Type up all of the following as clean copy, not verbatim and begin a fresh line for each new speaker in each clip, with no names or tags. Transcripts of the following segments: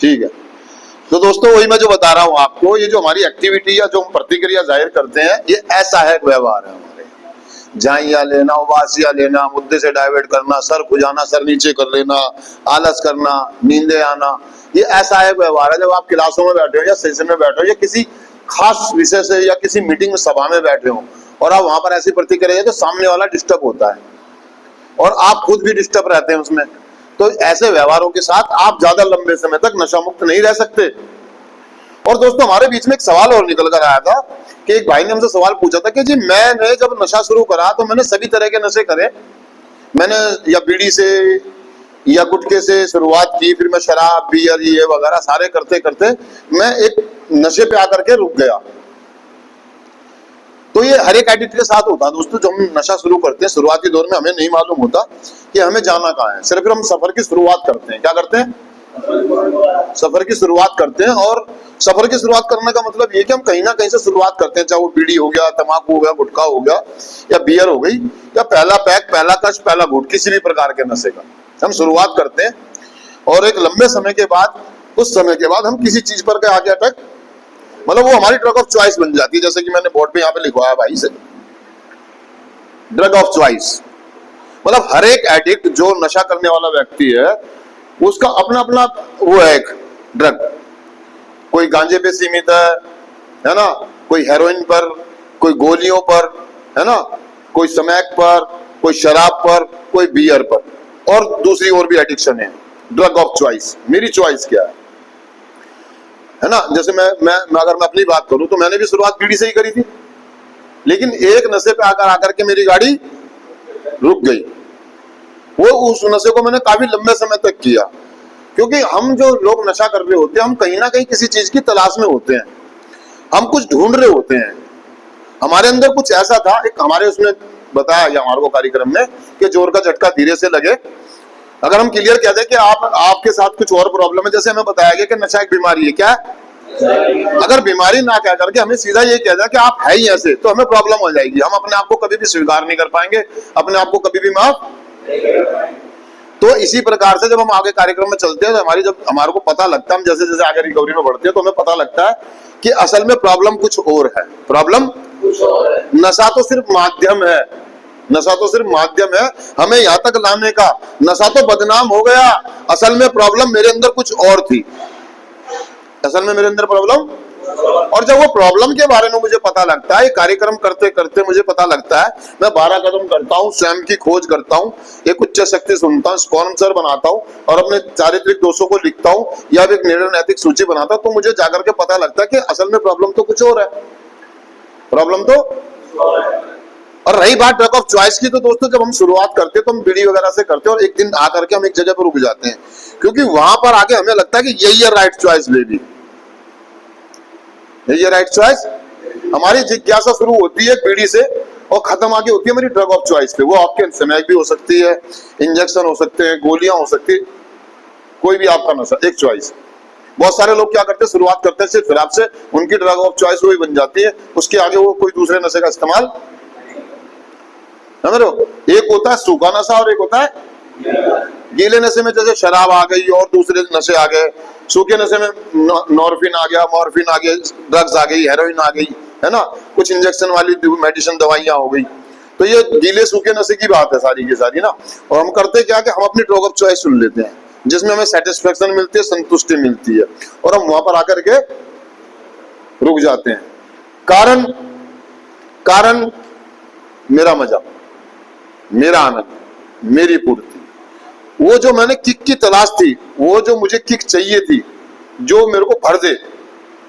ठीक है। तो दोस्तों वही मैं जो बता रहा हूं आपको, ये जो हमारी एक्टिविटी या जो हम प्रतिक्रिया जाहिर करते हैं, ये असहायक व्यवहार है हमारे। झाइया लेना, उबासिया लेना, मुद्दे से डाइवर्ट करना, सर खुजाना, सर नीचे कर लेना, आलस करना, नींदे आना, ये असहायक व्यवहार है। जब आप क्लासों में बैठे हो या सेशन में बैठे हो या किसी खास विषय से या किसी मीटिंग में सभा में बैठे हो और आप वहां पर ऐसी प्रतिक्रिया, तो सामने वाला डिस्टर्ब होता है और आप खुद भी डिस्टर्ब रहते हैं उसमें। तो ऐसे व्यवहारों के साथ आप ज्यादा लंबे समय तक नशा मुक्त नहीं रह सकते। और दोस्तों हमारे बीच में एक सवाल और निकल कर आया था कि एक भाई ने हमसे सवाल पूछा था कि जी मैंने जब नशा शुरू करा तो मैंने सभी तरह के नशे करे, मैंने या बीड़ी से या गुटखे से शुरुआत की, फिर मैं शराब, बियर, ये वगैरह सारे करते करते मैं एक नशे पे आकर के रुक गया। तो ये हर एक एडिक्ट के साथ होता है दोस्तों। जब हम नशा शुरू करते हैं शुरुआती दौर में हमें नहीं मालूम होता कि हमें जाना कहाँ है, सिर्फ हम सफर की शुरुआत करते हैं। क्या करते हैं? सफर की शुरुआत करते हैं। और सफर की शुरुआत करने का मतलब ये कि हम कहीं ना कहीं से शुरुआत करते हैं, चाहे वो बीड़ी हो गया, तंबाकू हो गया, गुटखा हो गया या बियर हो गई या पहला पैक, पहला कश, पहला घूंट, किसी भी प्रकार के नशे का हम शुरुआत करते हैं। और एक लंबे समय के बाद, उस समय के बाद हम किसी चीज पर आगे अटक, मतलब वो हमारी ड्रग ऑफ चॉइस बन जाती है। जैसे कि मैंने बोर्ड पे यहाँ पे लिखवाया भाई से, ड्रग ऑफ चॉइस। मतलब हर एक एडिक्ट जो नशा करने वाला व्यक्ति है उसका अपना अपना वो है एक ड्रग। कोई गांजे पे सीमित है ना, कोई हेरोइन पर, कोई गोलियों पर, है ना, कोई स्मैक पर, कोई शराब पर, कोई बियर पर, और दूसरी और भी एडिक्शन है। ड्रग ऑफ चॉइस, मेरी चॉइस क्या है ना। जैसे मैं अगर मैं अपनी बात करूं तो मैंने भी शुरुआत बीड़ी से ही करी थी, लेकिन एक नशे पे आकर के मेरी गाड़ी रुक गई। वो उस नशे को मैंने काफी लंबे समय तक किया, क्योंकि हम जो लोग नशा कर रहे होते हैं हम कहीं ना कहीं किसी चीज की तलाश में होते हैं, हम कुछ ढूंढ रहे होते हैं। हमारे अंदर कुछ ऐसा था, एक हमारे उसमें बताया गया हमारे को कार्यक्रम में कि जोर का झटका धीरे से लगे। अगर हम क्लियर कह दें कि आपके साथ कुछ और प्रॉब्लम है, जैसे हमें बताया गया कि नशा एक बीमारी है, क्या है? अगर बीमारी ना कह करके हमें सीधा ये कह दें कि आप है ही ऐसे, तो हमें प्रॉब्लम हो जाएगी। हम अपने आप को कभी भी स्वीकार नहीं कर पाएंगे, अपने आप को कभी भी माफ। तो इसी प्रकार से जब हम आगे कार्यक्रम में चलते हैं तो जब हमारे को पता लगता है, हम जैसे जैसे आगे रिकवरी में बढ़ते हैं तो हमें पता लगता है कि असल में प्रॉब्लम कुछ और है। प्रॉब्लम कुछ और है। नशा तो सिर्फ माध्यम है, नशा तो सिर्फ माध्यम है हमें यहाँ तक लाने का। नशा तो बदनाम हो गया, असल में प्रॉब्लम मेरे अंदर कुछ और थी। असल में मेरे अंदर प्रॉब्लम, और जब वो प्रॉब्लम के बारे में मुझे पता लगता है, कार्यक्रम करते करते मुझे पता लगता है, मैं 12 कदम करता हूँ, स्वयं की खोज करता हूँ, एक उच्च शक्ति सुनता हूँ, स्पॉन्सर बनाता हूँ और अपने चारित्रिक दोषों को लिखता हूँ या एक निर्णय नैतिक सूची बनाता हूँ, तो मुझे जाकर के पता लगता है कि असल में प्रॉब्लम तो कुछ और है। प्रॉब्लम तो, और रही बात ड्रग ऑफ चॉइस की, तो दोस्तों जब हम शुरुआत करते हैं तो हम बीड़ी वगैरह से करते हैं और एक दिन आकर के हम एक जगह पर रुक जाते हैं, क्योंकि वहां पर आके हमें लगता है कि यही है राइट चॉइस बेबी, यही है राइट चॉइस। हमारी जिज्ञासा शुरू होती है बीड़ी से और खत्म आगे होती है मेरी ड्रग ऑफ चॉइस पे। वो आपके स्मैक भी हो सकती है, इंजेक्शन हो सकते हैं, गोलियां हो सकती है, कोई भी आपका नशा, एक चॉइस। बहुत सारे लोग क्या करते हैं, शुरुआत करते हैं सिर्फ शराब से, उनकी ड्रग ऑफ चॉइस वही बन जाती है, उसके आगे वो कोई दूसरे नशे का इस्तेमाल। समझ रहे हो? एक होता है सूखा नशा और एक होता है गीले नशे में, जैसे शराब आ गई और दूसरे नशे आ गए। सूखे नशे में नॉर्फिन आ गया, मॉर्फिन आ गया, ड्रग्स आ गई, हेरोइन आ गई, है ना, कुछ इंजेक्शन वाली मेडिसिन दवाइयां हो गई। तो ये गीले सूखे नशे की बात है सारी की सारी ना। और हम करते क्या कि हम अपनी ड्रग ऑफ चॉइस चुन लेते हैं जिसमें हमें सेटिस्फेक्शन मिलती है, संतुष्टि मिलती है, और हम वहां पर आकर के रुक जाते हैं। कारण मेरा मजा, मेरा आनंद, मेरी पूर्ति। वो जो मैंने किक की तलाश थी, वो जो मुझे किक चाहिए थी, जो मेरे को भर दे,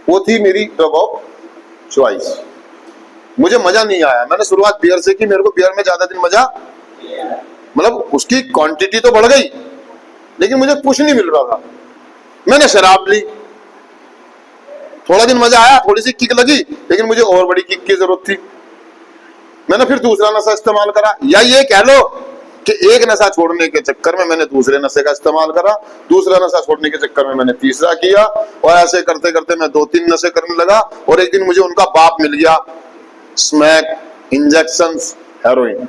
वो थी मेरी ड्रग ऑफ चॉइस। मुझे मजा नहीं आया, मैंने शुरुआत बियर से की, मेरे को बियर में ज्यादा दिन मजा, मतलब उसकी क्वांटिटी तो बढ़ गई लेकिन मुझे कुछ नहीं मिल रहा था। मैंने शराब ली, थोड़ा दिन मजा आया, थोड़ी सी किक लगी, लेकिन मुझे और बड़ी किक की जरूरत थी। मैंने फिर दूसरा नशा इस्तेमाल करा, या ये कह लो कि एक नशा छोड़ने के चक्कर में मैंने दूसरे नशे का इस्तेमाल करा, दूसरा नशा छोड़ने के चक्कर में मैंने तीसरा किया, और ऐसे करते करते मैं 2-3 नशे करने लगा। और एक दिन मुझे उनका बाप मिल गया, स्मैक, इंजेक्शंस, हेरोइन।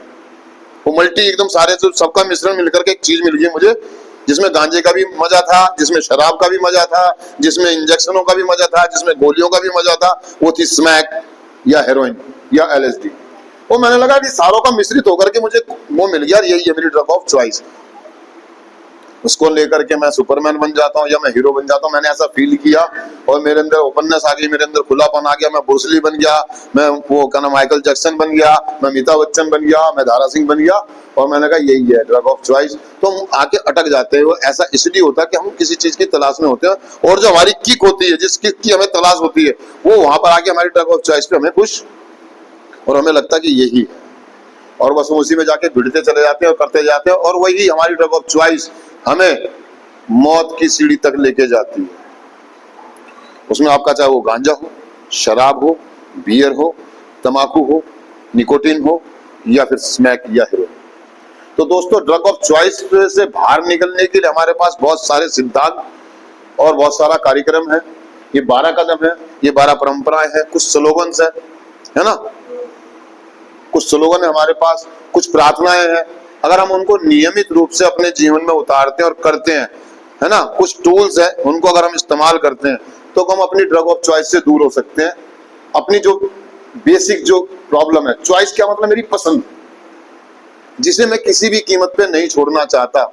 वो मल्टी एकदम सारे सबका मिश्रण मिलकर के एक चीज मिल गई मुझे, जिसमें गांजे का भी मजा था, जिसमें शराब का भी मजा था, जिसमें इंजेक्शनों का भी मजा था, जिसमें गोलियों का भी मजा था, वो थी स्मैक या हेरोइन या LSD। वो मैंने लगा कि सारों का मिश्रित होकर के मुझे वो मिल गया, यही है मेरी ड्रग ऑफ चॉइस। उसको लेकर के मैं सुपरमैन बन जाता हूँ या मैं हीरो बन जाता हूँ, मैंने ऐसा फील किया और मेरे अंदर ओपननेस आ गई, मेरे अंदर खुलापन आ गया। मैं ब्रूस ली बन गया, मैं वो क्या नाम माइकल जैक्सन बन गया, मैं अमिताभ बच्चन बन गया, मैं दारा सिंह बन गया। और मैंने कहा यही है ड्रग ऑफ चॉइस। तो हम आके अटक जाते हैं। वो ऐसा इसलिए होता है कि हम किसी चीज की तलाश में होते हैं और जो हमारी किक होती है, जिस किक की हमें तलाश होती है, वो वहां पर आके हमारी ड्रग ऑफ चॉइस पे हमें खुश और हमें लगता है कि यही है, और बस हम उसी में जाके भिड़ते चले जाते हैं और करते जाते हैं, और वही हमारी ड्रग ऑफ चॉइस हमें मौत की सीढ़ी तक लेके जाती है। उसमें आपका चाहे वो गांजा हो, शराब हो, बियर हो, तंबाकू हो, निकोटीन हो या फिर स्मैक या हेरोइन। तो दोस्तों, ड्रग ऑफ चॉइस से बाहर निकलने के लिए हमारे पास बहुत सारे सिद्धांत और बहुत सारा कार्यक्रम है। ये 12 कदम है, ये 12 परंपराएं हैं, कुछ स्लोगन्स है ना, कुछ स्लोगन है हमारे पास, कुछ प्रार्थनाएं हैं। अगर हम उनको नियमित रूप से अपने जीवन में उतारते हैं और करते हैं, है ना, कुछ टूल्स हैं, उनको अगर हम इस्तेमाल करते हैं तो हम अपनी ड्रग ऑफ चॉइस से दूर हो सकते हैं। अपनी जो बेसिक जो प्रॉब्लम है, चॉइस क्या मतलब मेरी पसंद, जिसे मैं किसी भी कीमत पे नहीं छोड़ना चाहता,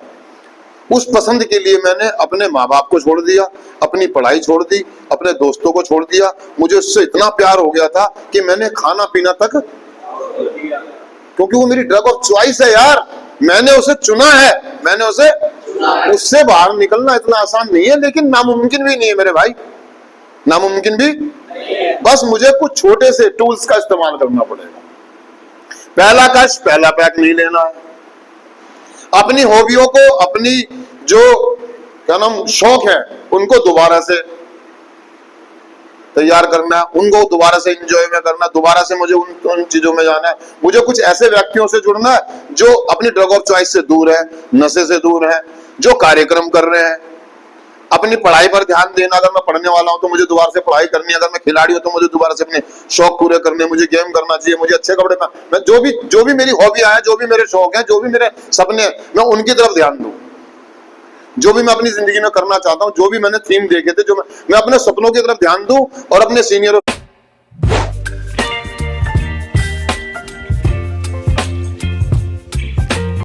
उस पसंद के लिए मैंने अपने माँ बाप को छोड़ दिया, अपनी पढ़ाई छोड़ दी, अपने दोस्तों को छोड़ दिया। मुझे उससे इतना प्यार हो गया था कि मैंने खाना पीना तक, क्योंकि वो मेरी ड्रग ऑफ चॉइस है यार, मैंने उसे चुना है, मैंने उसे, उससे बाहर निकलना इतना आसान नहीं है, लेकिन नामुमकिन भी नहीं है मेरे भाई, नामुमकिन भी। बस मुझे कुछ छोटे से टूल्स का इस्तेमाल करना पड़ेगा। पहला कष्ट, पहला पैक नहीं लेना है। अपनी हॉबियों को, अपनी जो क्या नाम शौक है, उनको दोबारा से तैयार करना है, उनको दोबारा से एंजॉय में करना, दोबारा से मुझे उन चीजों में जाना है। मुझे कुछ ऐसे व्यक्तियों से जुड़ना है जो अपनी ड्रग ऑफ चॉइस से दूर है, नशे से दूर है, जो कार्यक्रम कर रहे हैं। अपनी पढ़ाई पर ध्यान देना, अगर मैं पढ़ने वाला हूं तो मुझे दोबारा से पढ़ाई करनी है, अगर मैं खिलाड़ी हूं तो मुझे दोबारा से अपने शौक पूरे करने, मुझे गेम करना चाहिए, मुझे अच्छे कपड़े पहन, मैं जो भी मेरी हॉबियां हैं, जो भी मेरे शौक हैं, जो भी मेरे सपने हैं, मैं उनकी तरफ ध्यान दूं। जो भी मैं अपनी जिंदगी में करना चाहता हूं, जो भी मैंने थीम देखे थे, जो मैं अपने सपनों की तरफ ध्यान दूं और अपने सीनियरों